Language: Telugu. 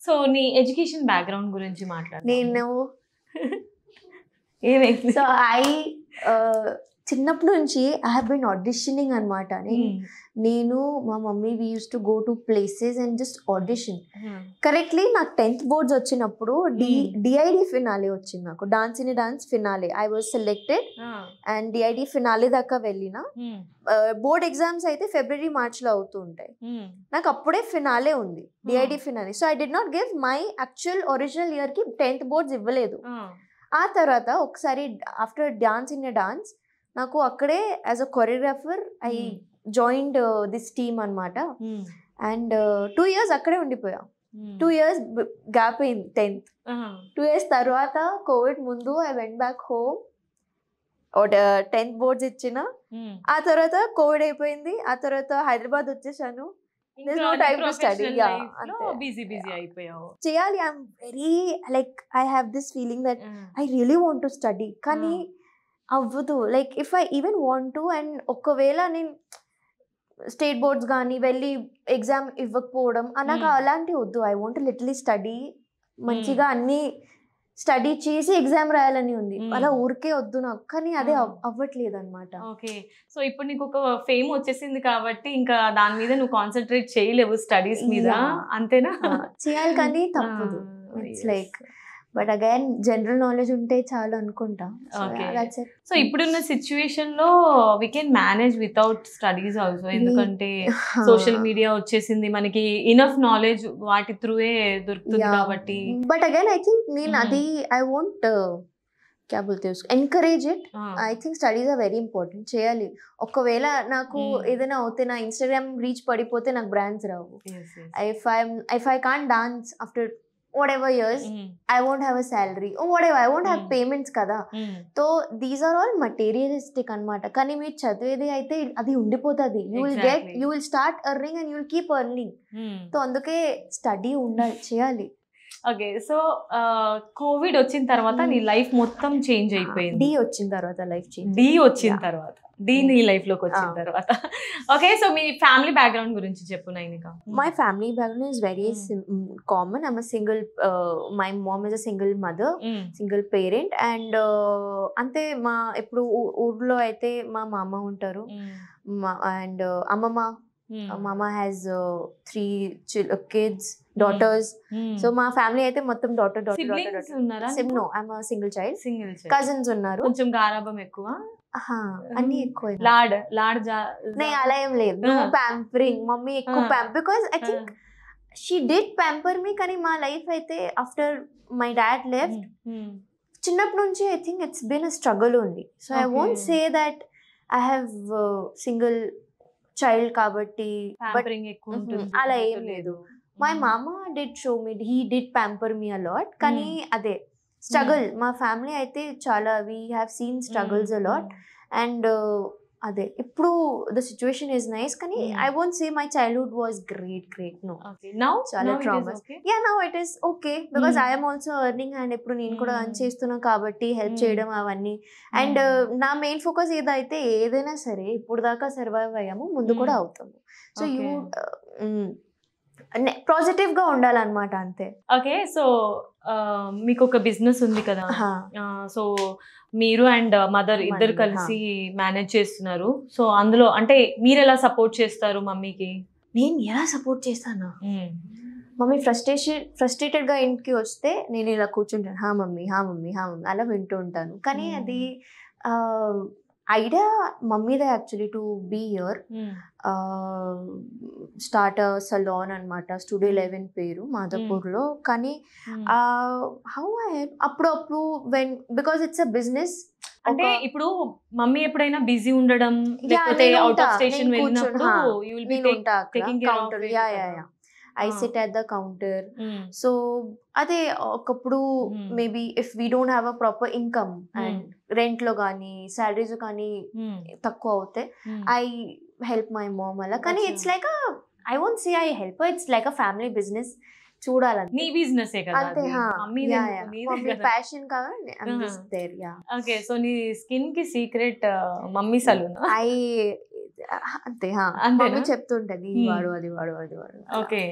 సో నీ ఎడ్యుకేషన్ బ్యాక్గ్రౌండ్ గురించి మాట్లాడు. నేను ఏమైంది? సో చిన్నప్పటి నుంచి ఐ హ్యావ్ బిన్ ఆడిషనింగ్ అనమాట. నేను మా mummy we use to go to places and just audition. Correctly నాకు 10th బోర్డ్స్ వచ్చినప్పుడు డిఐడి ఫినాలే వచ్చింది. నాకు dance in dance finale I was selected and DID finale దాకా వెళ్ళిన. బోర్డ్ ఎగ్జామ్స్ అయితే ఫిబ్రవరి మార్చ్లో అవుతూ ఉంటాయి. నాకు అప్పుడే ఫినాలే ఉంది, DID finale. So I did not give my actual original ఇయర్కి 10th బోర్డ్స్ ఇవ్వలేదు. ఆ తర్వాత ఒకసారి ఆఫ్టర్ డాన్స్ ఇన్ డాన్స్ నాకు అక్కడే as a choreographer I joined this team అనమాట. అండ్ 2 years అక్కడే ఉండిపోయా. 2 years గ్యాప్ అయింది 10th. 2 years తర్వాత కోవిడ్ ముందు I went back home. 10th boards ఇచ్చిన. ఆ తర్వాత కోవిడ్ అయిపోయింది. ఆ తర్వాత హైదరాబాద్ వచ్చేసాను. చేయాలి. I'm very like I have this feeling that I really want to study, కానీ అవ్వదు. Like if I even want to, and ఒకవేళ నేను స్టేట్ బోర్డ్స్ కానీ వెళ్ళి ఎగ్జామ్ ఇవ్వకపోవడం నాకు అలాంటివి వద్దు. ఐ వాంట్ లిటరలీ స్టడీ, మంచిగా అన్ని స్టడీ చేసి ఎగ్జామ్ రాయాలని ఉంది. అలా ఊరికే వద్దు నాకు, కానీ అదే అవ్వట్లేదు అనమాట. ఓకే, సో ఇప్పుడు నీకు ఒక ఫేమ్ వచ్చేసింది కాబట్టి ఇంకా దాని మీద నువ్వు కాన్సన్ట్రేట్ చేయలేవు, స్టడీస్ మీద, అంతేనా? చేయాలి కానీ తప్పదు. It's like but again general knowledge ఉంటే చాలు అనుకుంటా. సో ఇప్పుడున్న సిచ్యువేషన్ లో we can manage without studies also, ఎందుకంటే సోషల్ మీడియా వచ్చేసింది, మనకి ఇనఫ్ నాలెడ్జ్ వాటి త్రూయే దొరుకుతుంది కాబట్టి. బట్ అగైన్ ఐ థింక్ నేను అది ఐ వాంట్ क्या बोलते हैं उसको encourage it. I think studies are very important. చేయాలి. ఒకవేళ నాకు ఏదైనా అవుతే నా ఇన్స్టాగ్రామ్ రీచ్ పడిపోతే నాకు brands Rao. If I can't dance after whatever years, I won't have a salary or whatever, I won't have payments kada. So these are all materialistic anamata. కానీ మీరు చదివేది అయితే అది ఉండిపోతుంది. you will start earning and you will keep earning. So అందుకే స్టడీ ఉండాలి, చేయాలి. ఓకే, సో కోవిడ్ వచ్చిన తర్వాత నీ లైఫ్ మొత్తం చేంజ్ అయిపోయింది. డి వచ్చిన తర్వాత లైఫ్ చేంజ్. డి వచ్చిన తర్వాత, డి నీ లైఫ్ లోకి వచ్చిన తర్వాత. ఓకే, సో మీ ఫ్యామిలీ బ్యాక్గ్రౌండ్ గురించి చెప్పు Nainika. My family background is very common. I'm single, my mom is a single mother, single parent. And అంతే, మా ఇప్పుడు ఊర్లో అయితే మా మామ ఉంటారు అండ్ అమ్మమ్మ. Mama has 3 kids, daughters. So మా ఫ్యామిలీ అయితే మొత్తం daughter. No, I'm a single child. Cousins ఉన్నారు. కొంచెం గారాబం ఎక్కువ, అన్ని ఎక్కువ. లాడ్ అలా ఏం లేదు. No pampering. మమ్మీ ఎక్కువ because I think she did pamper me. కానీ మా లైఫ్ అయితే ఆఫ్టర్ మై డాడ్ లెఫ్ట్, చిన్నప్పటి నుంచి I think it's been a struggle only. So I won't say that I have single child కాబట్టి అలా ఏం లేదు. మై మామ did show me, he did pamper me a lot. కానీ అదే స్ట్రగుల్. మా ఫ్యామిలీ అయితే చాలా we have seen struggles a lot. And అదే ఇప్పుడు ద సిచ్యువేషన్ ఈస్ నైస్, కానీ I won't say my childhood was great. No, చాలా traumas. Now it is okay because I'm also earning. And ఇప్పుడు నేను కూడా ఎర్న్ చేస్తున్నా కాబట్టి హెల్ప్ చేయడం అవన్నీ. అండ్ నా మెయిన్ ఫోకస్ ఏదైతే ఏదైనా సరే ఇప్పుడు దాకా సర్వైవ్ అయ్యాము, ముందు కూడా అవుతాము. సో యూ పాజిటివ్ గా ఉండాలన్నమాట, అంతే. ఓకే, సో మీకు ఒక బిజినెస్ ఉంది కదా, సో మీరు అండ్ మదర్ ఇద్దరు కలిసి మేనేజ్ చేస్తున్నారు. సో అందులో అంటే మీరు ఎలా సపోర్ట్ చేస్తారు మమ్మీకి? నేను ఎలా సపోర్ట్ చేస్తాను? మమ్మీ ఫ్రస్ట్రేటెడ్ గా ఇంటికి వస్తే నేను ఇలా కూర్చుంటాను, హా మమ్మీ అలా వింటూ ఉంటాను. కానీ అది ఐడియా మమ్మీదే actually to be here, start a salon అనమాట. స్టూడియో 11 పేరు, మాధవపూర్లో. కానీ హౌ అప్పుడప్పుడు when, because it's a business. అంటే ఇప్పుడు మమ్మీ ఎప్పుడైనా బిజీ ఉండడం, లేకపోతే అవుట్ ఆఫ్ స్టేషన్ వెళ్ళినప్పుడు you will be taking care of it. I sit at the counter. So అదే ఒకప్పుడు maybe if we don't have a proper income and rent లో కానీ సాలరీస్ కానీ తక్కువ అవుతే ఐ హెల్ప్ మై మామ్ అలా. కానీ it's like I won't say I help, it's like a family business. చూడాలి, నీ బిజినెస్ అంతే. ప్యాషన్ కాబట్టి ఓకే, సో నీ స్కిన్ కి సీక్రెట్ మమ్మీ సలూన్ అంతే. చెప్తుంటది, వాడు అది వాడు. ఓకే.